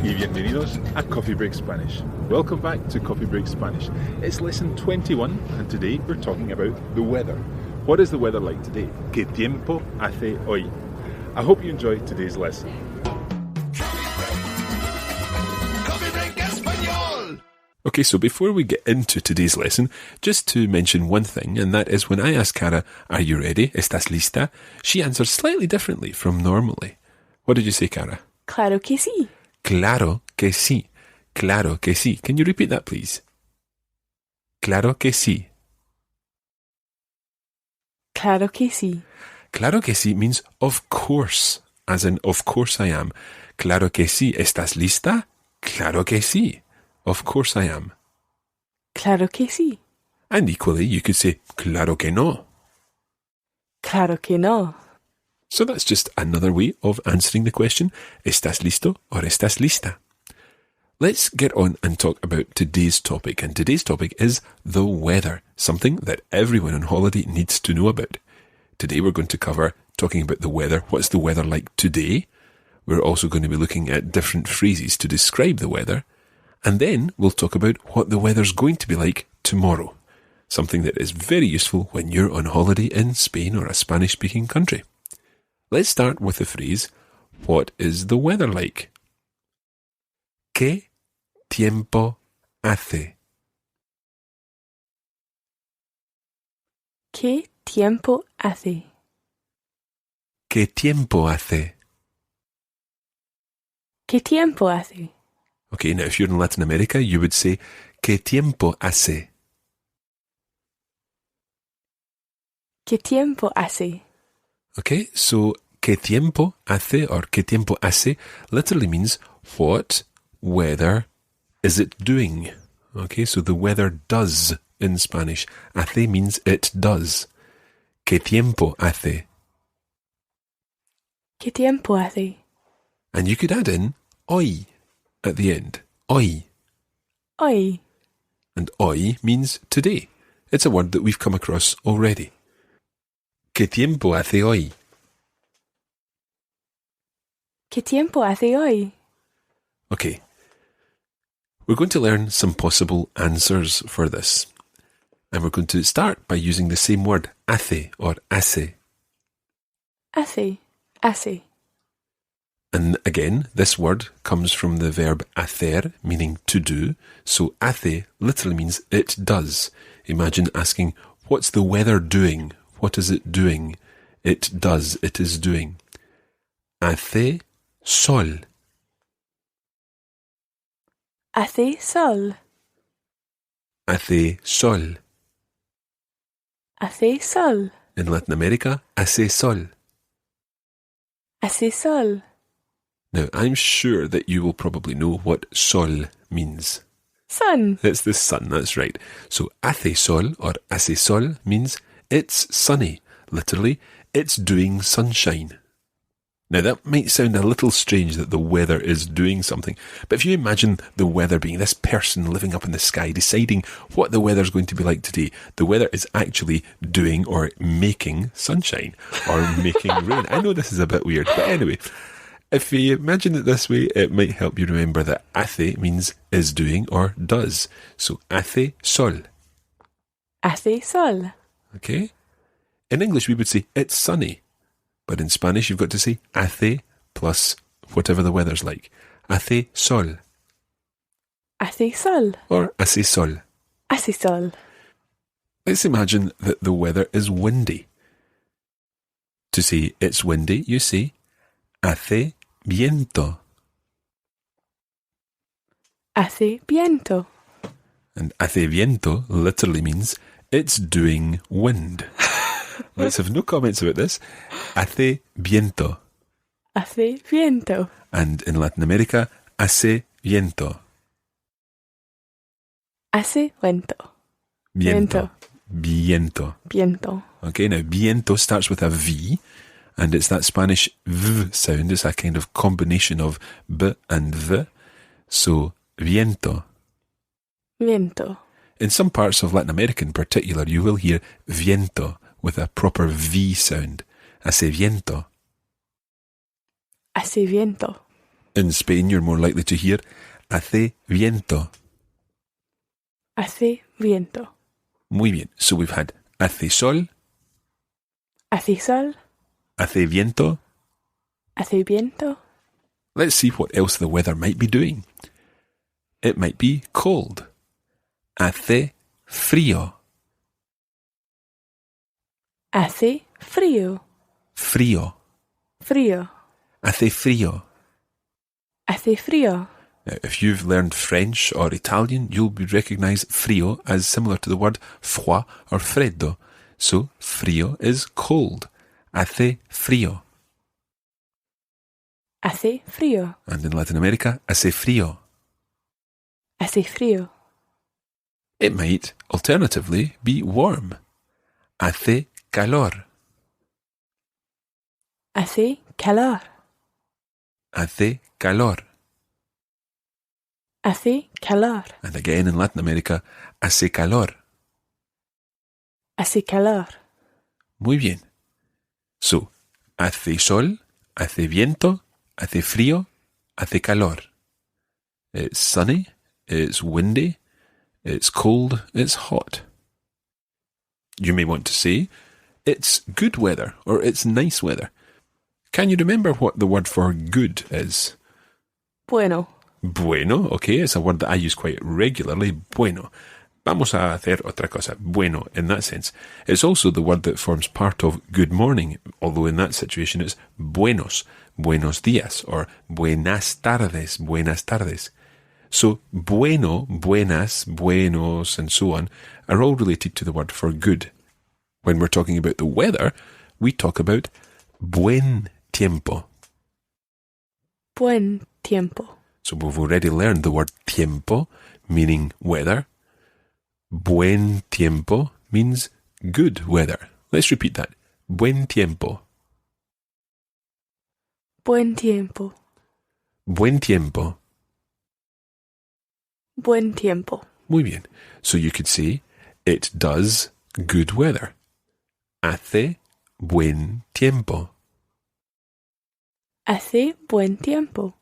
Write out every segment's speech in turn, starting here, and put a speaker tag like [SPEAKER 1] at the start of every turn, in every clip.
[SPEAKER 1] y bienvenidos a Coffee Break Spanish. Welcome back to Coffee Break Spanish. It's lesson 21 and today we're talking about the weather. What is the weather like today? ¿Qué tiempo hace hoy? I hope you enjoy today's lesson. Okay, so before we get into today's lesson, just to mention one thing, and that is when I ask Cara, are you ready? ¿Estás lista? She answers slightly differently from normally. What did you say, Cara?
[SPEAKER 2] Claro que sí.
[SPEAKER 1] Claro que sí. Claro que sí. Can you repeat that, please? Claro que sí.
[SPEAKER 2] Claro que sí.
[SPEAKER 1] Claro que sí means of course, as in of course I am. Claro que sí. ¿Estás lista? Claro que sí. Of course I am.
[SPEAKER 2] Claro que sí.
[SPEAKER 1] And equally, you could say, claro que no.
[SPEAKER 2] Claro que no.
[SPEAKER 1] So that's just another way of answering the question, ¿estás listo or estás lista? Let's get on and talk about today's topic. And today's topic is the weather, something that everyone on holiday needs to know about. Today we're going to cover talking about the weather. What's the weather like today? We're also going to be looking at different phrases to describe the weather. And then we'll talk about what the weather's going to be like tomorrow, something that is very useful when you're on holiday in Spain or a Spanish-speaking country. Let's start with the phrase, what is the weather like? ¿Qué tiempo hace?
[SPEAKER 2] ¿Qué tiempo hace?
[SPEAKER 1] ¿Qué tiempo hace?
[SPEAKER 2] ¿Qué tiempo hace?
[SPEAKER 1] Okay, now if you're in Latin America, you would say, ¿qué tiempo hace?
[SPEAKER 2] ¿Qué tiempo hace?
[SPEAKER 1] Okay, so ¿qué tiempo hace or ¿qué tiempo hace literally means what weather is it doing? Okay, so the weather does in Spanish. Hace means it does. ¿Qué tiempo hace?
[SPEAKER 2] ¿Qué tiempo hace?
[SPEAKER 1] And you could add in hoy at the end. Hoy.
[SPEAKER 2] Hoy.
[SPEAKER 1] And hoy means today. It's a word that we've come across already. ¿Qué tiempo hace hoy?
[SPEAKER 2] ¿Qué tiempo hace hoy?
[SPEAKER 1] Okay. We're going to learn some possible answers for this. And we're going to start by using the same word, hace or hace.
[SPEAKER 2] Hace. Hace.
[SPEAKER 1] And again, this word comes from the verb hacer, meaning to do. So hace literally means it does. Imagine asking, what's the weather doing? What is it doing? It does. It is doing. Hace sol.
[SPEAKER 2] Hace sol.
[SPEAKER 1] Hace sol.
[SPEAKER 2] Hace sol.
[SPEAKER 1] In Latin America, hace sol.
[SPEAKER 2] Hace sol.
[SPEAKER 1] Now, I'm sure that you will probably know what sol means.
[SPEAKER 2] Sun.
[SPEAKER 1] It's the sun, that's right. So, hace sol or hace sol means it's sunny. Literally, it's doing sunshine. Now, that might sound a little strange that the weather is doing something, but if you imagine the weather being this person living up in the sky, deciding what the weather's going to be like today, the weather is actually doing or making sunshine or making rain. I know this is a bit weird, but anyway, if you imagine it this way, it might help you remember that hace means is doing or does. So, hace sol.
[SPEAKER 2] Hace sol.
[SPEAKER 1] Okay? In English, we would say it's sunny. But in Spanish, you've got to say hace plus whatever the weather's like. Hace sol.
[SPEAKER 2] Hace sol.
[SPEAKER 1] Or hace sol.
[SPEAKER 2] Hace sol.
[SPEAKER 1] Let's imagine that the weather is windy. To say it's windy, you say hace viento.
[SPEAKER 2] Hace viento.
[SPEAKER 1] And hace viento literally means it's doing wind. Let's have no comments about this. Hace viento.
[SPEAKER 2] Hace viento.
[SPEAKER 1] And in Latin America, hace viento.
[SPEAKER 2] Hace viento.
[SPEAKER 1] Viento. Viento.
[SPEAKER 2] Viento.
[SPEAKER 1] Okay, now viento starts with a V, and it's that Spanish V sound. It's a kind of combination of B and V. So, viento.
[SPEAKER 2] Viento.
[SPEAKER 1] In some parts of Latin America in particular, you will hear viento with a proper V sound. Hace viento.
[SPEAKER 2] Hace viento.
[SPEAKER 1] In Spain, you're more likely to hear hace viento.
[SPEAKER 2] Hace viento.
[SPEAKER 1] Muy bien. So we've had hace sol,
[SPEAKER 2] Hace sol.
[SPEAKER 1] hace viento.
[SPEAKER 2] Hace viento.
[SPEAKER 1] Let's see what else the weather might be doing. It might be cold. Hace frío.
[SPEAKER 2] Hace frío.
[SPEAKER 1] Frío.
[SPEAKER 2] Frío.
[SPEAKER 1] Hace frío.
[SPEAKER 2] Hace frío.
[SPEAKER 1] Now, if you've learned French or Italian, you'll recognise frío as similar to the word froid or freddo. So, frío is cold. Hace frío.
[SPEAKER 2] Hace frío.
[SPEAKER 1] And in Latin America, hace frío.
[SPEAKER 2] Hace frío.
[SPEAKER 1] It might, alternatively, be warm. Hace calor.
[SPEAKER 2] Hace calor.
[SPEAKER 1] Hace calor.
[SPEAKER 2] Hace calor.
[SPEAKER 1] And again in Latin America, hace calor.
[SPEAKER 2] Hace calor.
[SPEAKER 1] Muy bien. So, hace sol, hace viento, hace frío, hace calor. It's sunny, it's windy, it's cold, it's hot. You may want to say, it's good weather or it's nice weather. Can you remember what the word for good is?
[SPEAKER 2] Bueno.
[SPEAKER 1] Bueno, okay, it's a word that I use quite regularly. Bueno. Vamos a hacer otra cosa. Bueno, in that sense. It's also the word that forms part of good morning, although in that situation it's buenos, buenos días, or buenas tardes, buenas tardes. So, bueno, buenas, buenos, and so on are all related to the word for good. When we're talking about the weather, we talk about buen tiempo.
[SPEAKER 2] Buen tiempo.
[SPEAKER 1] So we've already learned the word tiempo, meaning weather. Buen tiempo means good weather. Let's repeat that. Buen tiempo.
[SPEAKER 2] Buen tiempo.
[SPEAKER 1] Buen tiempo.
[SPEAKER 2] Buen tiempo.
[SPEAKER 1] Muy bien. So you could say, it does good weather. Hace buen tiempo.
[SPEAKER 2] Hace buen tiempo.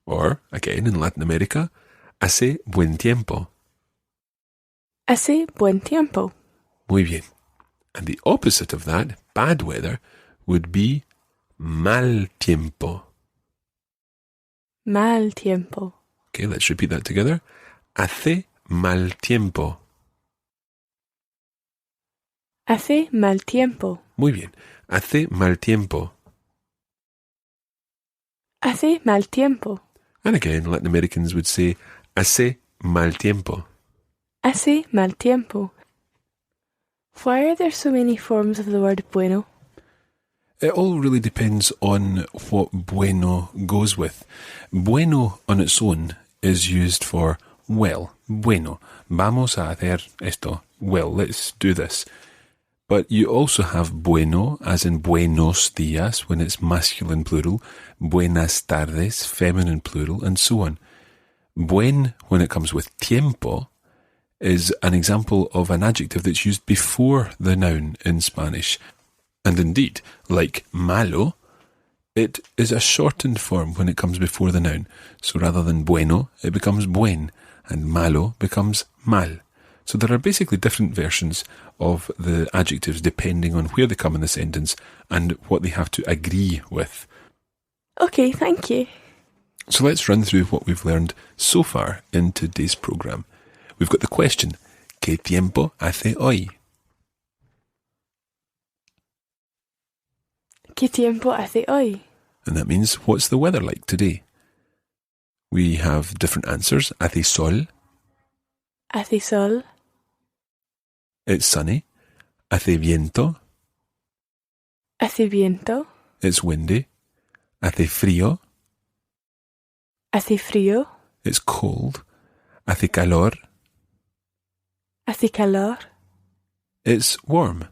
[SPEAKER 1] Or, again in Latin America, hace buen tiempo.
[SPEAKER 2] Hace buen tiempo.
[SPEAKER 1] Muy bien. And the opposite of that, bad weather, would be mal tiempo.
[SPEAKER 2] Mal tiempo.
[SPEAKER 1] Okay, let's repeat that together. Hace mal tiempo.
[SPEAKER 2] Hace mal tiempo.
[SPEAKER 1] Muy bien. Hace mal tiempo.
[SPEAKER 2] Hace mal tiempo.
[SPEAKER 1] And again, Latin Americans would say, hace mal tiempo.
[SPEAKER 2] Hace mal tiempo. Why are there so many forms of the word bueno?
[SPEAKER 1] It all really depends on what bueno goes with. Bueno on its own is used for well. Bueno. Vamos a hacer esto. Well, let's do this. But you also have bueno, as in buenos días, when it's masculine plural, buenas tardes, feminine plural, and so on. Buen, when it comes with tiempo, is an example of an adjective that's used before the noun in Spanish. And indeed, like malo, it is a shortened form when it comes before the noun. So rather than bueno, it becomes buen, and malo becomes mal. So there are basically different versions of the adjectives depending on where they come in the sentence and what they have to agree with.
[SPEAKER 2] Okay, thank you.
[SPEAKER 1] So let's run through what we've learned so far in today's programme. We've got the question, ¿Qué tiempo hace hoy?
[SPEAKER 2] ¿Qué tiempo hace hoy?
[SPEAKER 1] And that means, what's the weather like today? We have different answers. Hace sol.
[SPEAKER 2] Hace sol.
[SPEAKER 1] It's sunny. Hace viento.
[SPEAKER 2] Hace viento.
[SPEAKER 1] It's windy. Hace frío.
[SPEAKER 2] Hace frío.
[SPEAKER 1] It's cold. Hace calor.
[SPEAKER 2] Hace calor.
[SPEAKER 1] It's warm.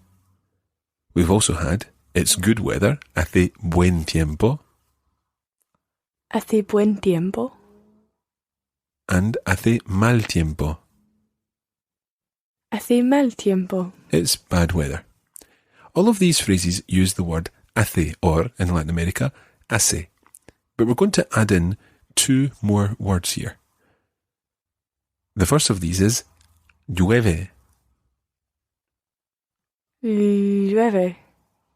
[SPEAKER 1] We've also had, it's good weather. Hace buen tiempo.
[SPEAKER 2] Hace buen tiempo.
[SPEAKER 1] And hace mal tiempo.
[SPEAKER 2] Hace mal tiempo.
[SPEAKER 1] It's bad weather. All of these phrases use the word hace, or in Latin America, hace. But we're going to add in two more words here. The first of these is llueve.
[SPEAKER 2] Llueve.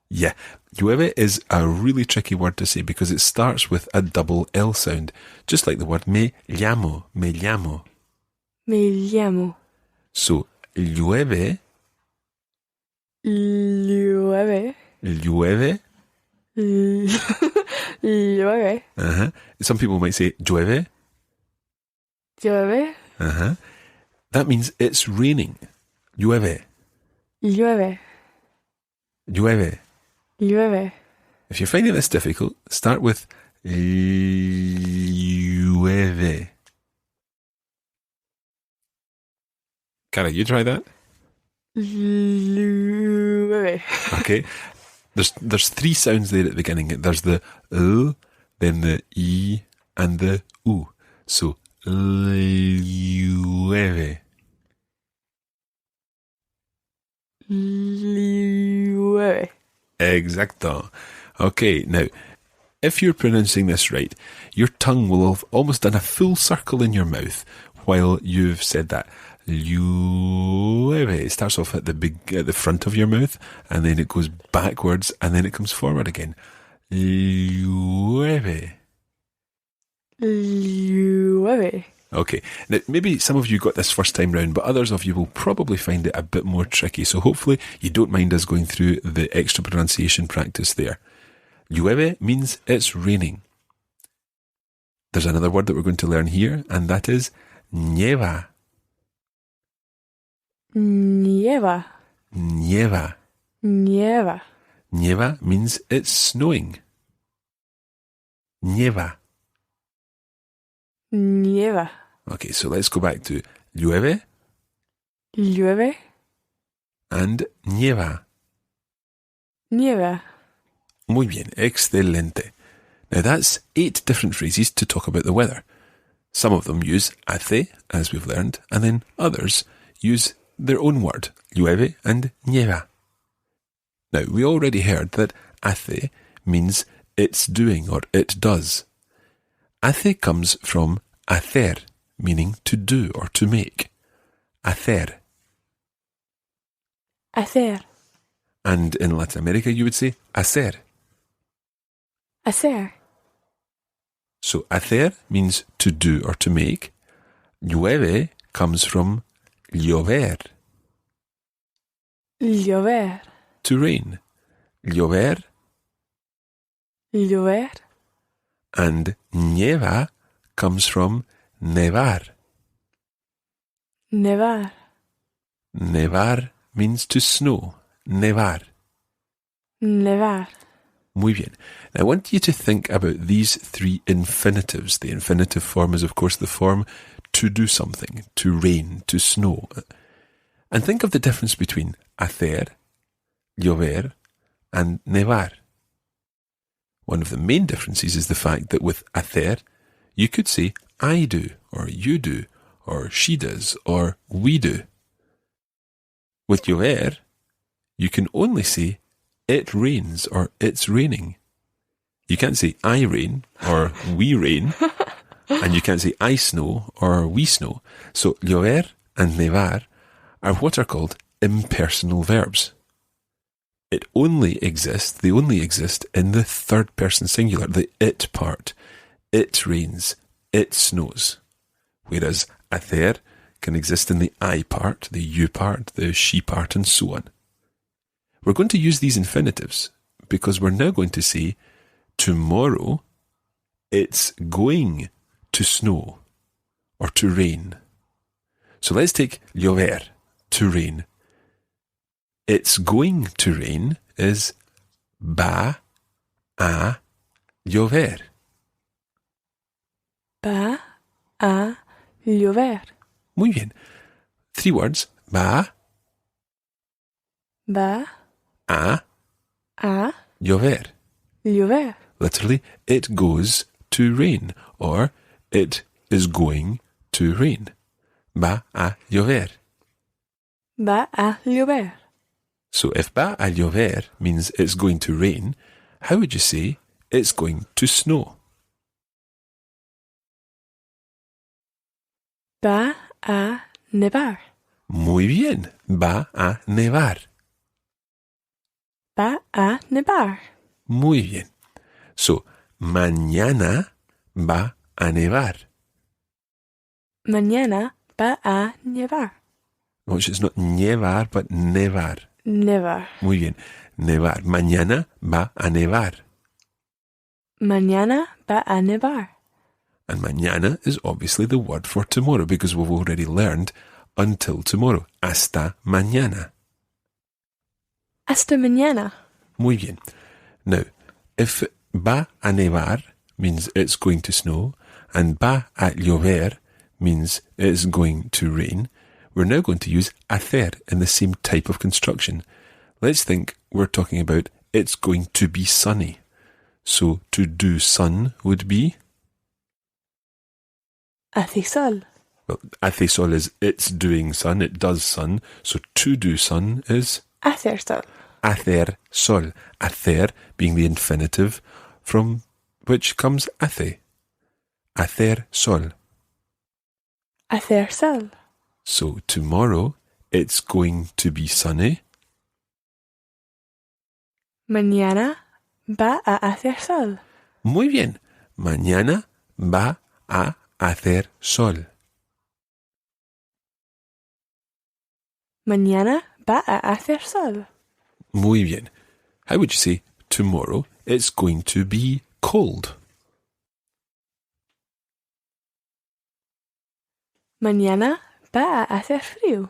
[SPEAKER 1] Yeah, llueve is a really tricky word to say because it starts with a double L sound, just like the word me llamo, me llamo.
[SPEAKER 2] Me llamo.
[SPEAKER 1] So, llueve,
[SPEAKER 2] Llueve.
[SPEAKER 1] llueve.
[SPEAKER 2] Llueve.
[SPEAKER 1] Some people might say llueve.
[SPEAKER 2] Llueve.
[SPEAKER 1] That means it's raining. Llueve,
[SPEAKER 2] Llueve.
[SPEAKER 1] llueve.
[SPEAKER 2] Llueve.
[SPEAKER 1] If you're finding this difficult, start with llueve. Cara, you try that?
[SPEAKER 2] Llueve.
[SPEAKER 1] Okay. There's three sounds there at the beginning. There's the L, then the E, and the U. So, llueve.
[SPEAKER 2] Llueve.
[SPEAKER 1] Exacto. Okay, now, if you're pronouncing this right, your tongue will have almost done a full circle in your mouth while you've said that. Llueve. It starts off at the front of your mouth, and then it goes backwards, and then it comes forward again. Llueve.
[SPEAKER 2] Llueve.
[SPEAKER 1] Okay, now maybe some of you got this first time round, but others of you will probably find it a bit more tricky, so hopefully you don't mind us going through the extra pronunciation practice there. Llueve means it's raining. There's another word that we're going to learn here, and that is nieva.
[SPEAKER 2] Nieva.
[SPEAKER 1] Nieva.
[SPEAKER 2] Nieva.
[SPEAKER 1] Nieva means it's snowing. Nieva.
[SPEAKER 2] Nieva.
[SPEAKER 1] Okay, so let's go back to llueve
[SPEAKER 2] Llueve.
[SPEAKER 1] and nieva.
[SPEAKER 2] Nieva.
[SPEAKER 1] Muy bien, excelente. Now that's 8 different phrases to talk about the weather. Some of them use hace, as we've learned, and then others use their own word, llueve and nieva. Now, we already heard that hace means it's doing or it does. Hace comes from hacer, meaning to do or to make. Hacer.
[SPEAKER 2] Hacer.
[SPEAKER 1] And in Latin America, you would say hacer.
[SPEAKER 2] Hacer.
[SPEAKER 1] So hacer means to do or to make. Llueve comes from llover,
[SPEAKER 2] Llover.
[SPEAKER 1] to rain. Llover.
[SPEAKER 2] Llover.
[SPEAKER 1] And nieva comes from nevar.
[SPEAKER 2] Nevar.
[SPEAKER 1] Nevar means to snow. Nevar.
[SPEAKER 2] Nevar.
[SPEAKER 1] Muy bien. Now, I want you to think about these 3 infinitives. The infinitive form is, of course, the form to do something, to rain, to snow. And think of the difference between hacer, llover, and nevar. One of the main differences is the fact that with hacer, you could say I do, or you do, or she does, or we do. With llover, you can only say it rains or it's raining. You can't say I rain or we rain, and you can't say I snow or we snow. So llover and nevar are what are called impersonal verbs. They only exist in the third person singular, the it part. It rains, it snows. Whereas hacer can exist in the I part, the you part, the she part, and so on. We're going to use these infinitives because we're now going to say tomorrow it's going to snow or to rain. So let's take llover, to rain. It's going to rain is va a llover.
[SPEAKER 2] Va a llover.
[SPEAKER 1] Muy bien. 3 words. Va
[SPEAKER 2] Va
[SPEAKER 1] a
[SPEAKER 2] a
[SPEAKER 1] llover.
[SPEAKER 2] llover.
[SPEAKER 1] Literally, it goes to rain, or it is going to rain. Va a llover.
[SPEAKER 2] Va a llover.
[SPEAKER 1] So if va a llover means it's going to rain, how would you say it's going to snow?
[SPEAKER 2] Va a nevar.
[SPEAKER 1] Muy bien. Va a nevar.
[SPEAKER 2] Va a nevar.
[SPEAKER 1] Muy bien. So, mañana va a nevar.
[SPEAKER 2] Mañana va a nevar.
[SPEAKER 1] Which is not nevar, but nevar.
[SPEAKER 2] Nevar.
[SPEAKER 1] Muy bien. Nevar. Mañana va a nevar.
[SPEAKER 2] Mañana va a nevar.
[SPEAKER 1] And mañana is obviously the word for tomorrow because we've already learned until tomorrow. Hasta mañana.
[SPEAKER 2] Hasta mañana.
[SPEAKER 1] Muy bien. Now, if va a nevar means it's going to snow and va a llover means it's going to rain, we're now going to use hacer in the same type of construction. Let's think we're talking about it's going to be sunny. So to do sun would be?
[SPEAKER 2] Hace sol.
[SPEAKER 1] Well, hace sol is it's doing sun, it does sun. So to do sun is?
[SPEAKER 2] Hacer sol.
[SPEAKER 1] Hacer sol. Hacer being the infinitive from which comes hace. Hacer sol.
[SPEAKER 2] Hacer sol.
[SPEAKER 1] So tomorrow it's going to be sunny.
[SPEAKER 2] Mañana va a hacer sol.
[SPEAKER 1] Muy bien. Mañana va a hacer sol.
[SPEAKER 2] Mañana va a hacer sol.
[SPEAKER 1] Muy bien. How would you say tomorrow it's going to be cold?
[SPEAKER 2] Mañana va a hacer frío.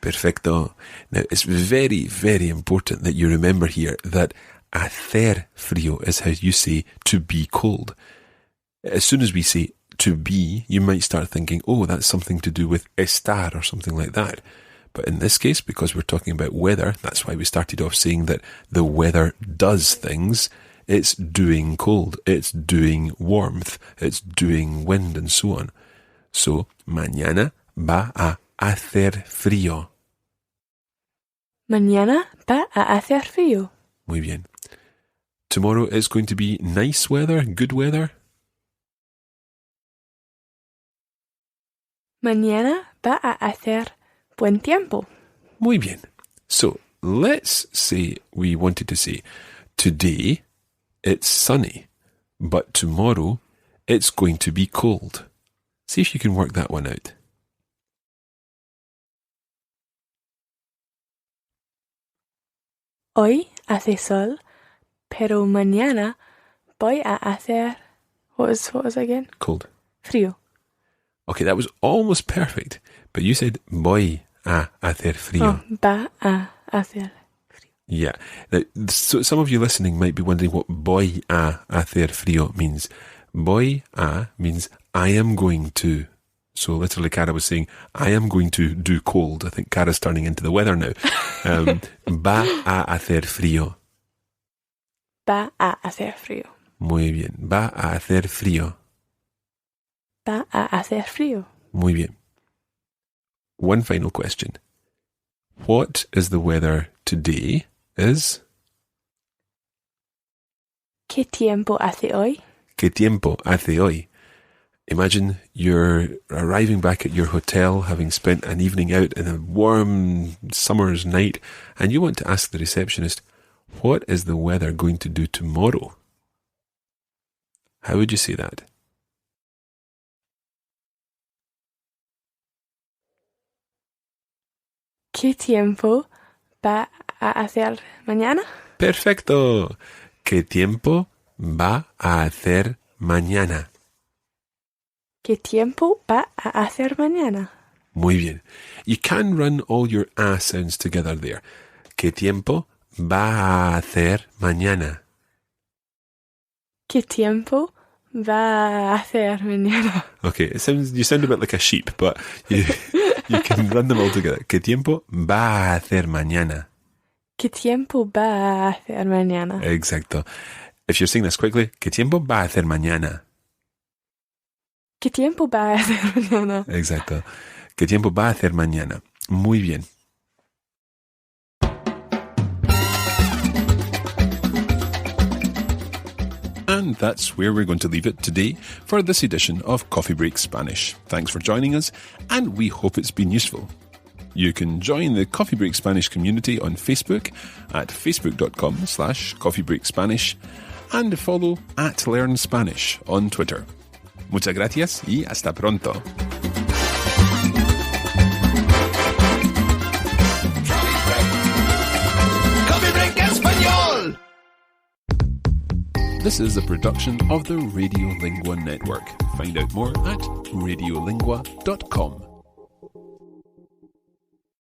[SPEAKER 1] Perfecto. Now, it's very, very important that you remember here that hacer frío is how you say to be cold. As soon as we say to be, you might start thinking, oh, that's something to do with estar or something like that. But in this case, because we're talking about weather, that's why we started off saying that the weather does things. It's doing cold, it's doing warmth, it's doing wind and so on. So, mañana va a hacer frío.
[SPEAKER 2] Mañana va a hacer frío.
[SPEAKER 1] Muy bien. Tomorrow is going to be nice weather, good weather.
[SPEAKER 2] Mañana va a hacer buen tiempo.
[SPEAKER 1] Muy bien. So, let's say we wanted to say, today it's sunny, but tomorrow it's going to be cold. See if you can work that one out.
[SPEAKER 2] Hoy hace sol, pero mañana voy a hacer... What was again?
[SPEAKER 1] Cold.
[SPEAKER 2] Frío.
[SPEAKER 1] Okay, that was almost perfect, but you said voy a hacer frío.
[SPEAKER 2] Oh, va a hacer frío.
[SPEAKER 1] Yeah. Now, so some of you listening might be wondering what voy a hacer frío means. Voy a means I am going to. So literally Cara was saying, I am going to do cold. I think Cara's turning into the weather now. Va a hacer frío.
[SPEAKER 2] Va a hacer frío.
[SPEAKER 1] Muy bien. Va a hacer frío.
[SPEAKER 2] Va a hacer frío.
[SPEAKER 1] Muy bien. One final question. What is the weather today is?
[SPEAKER 2] ¿Qué tiempo hace hoy?
[SPEAKER 1] ¿Qué tiempo hace hoy? Imagine you're arriving back at your hotel, having spent an evening out in a warm summer's night, and you want to ask the receptionist, what is the weather going to do tomorrow? How would you say that?
[SPEAKER 2] ¿Qué tiempo va a hacer mañana?
[SPEAKER 1] Perfecto. ¿Qué tiempo va a hacer mañana?
[SPEAKER 2] ¿Qué tiempo va a hacer mañana?
[SPEAKER 1] Muy bien. You can run all your a sounds together there. ¿Qué tiempo va a hacer mañana?
[SPEAKER 2] ¿Qué tiempo va a hacer mañana?
[SPEAKER 1] Okay, you sound a bit like a sheep, but you can run them all together. ¿Qué tiempo va a hacer mañana?
[SPEAKER 2] ¿Qué tiempo va a hacer mañana?
[SPEAKER 1] Exacto. If you're saying this quickly, ¿qué tiempo va a hacer mañana?
[SPEAKER 2] ¿Qué tiempo va a hacer mañana?
[SPEAKER 1] Exacto. ¿Qué tiempo va a hacer mañana? Muy bien. And that's where we're going to leave it today for this edition of Coffee Break Spanish. Thanks for joining us, and we hope it's been useful. You can join the Coffee Break Spanish community on Facebook at facebook.com/coffeebreakspanish and follow @LearnSpanish on Twitter. Muchas gracias y hasta pronto.
[SPEAKER 3] Coffee Break Español.
[SPEAKER 1] This is a production of the Radiolingua Network. Find out more at radiolingua.com.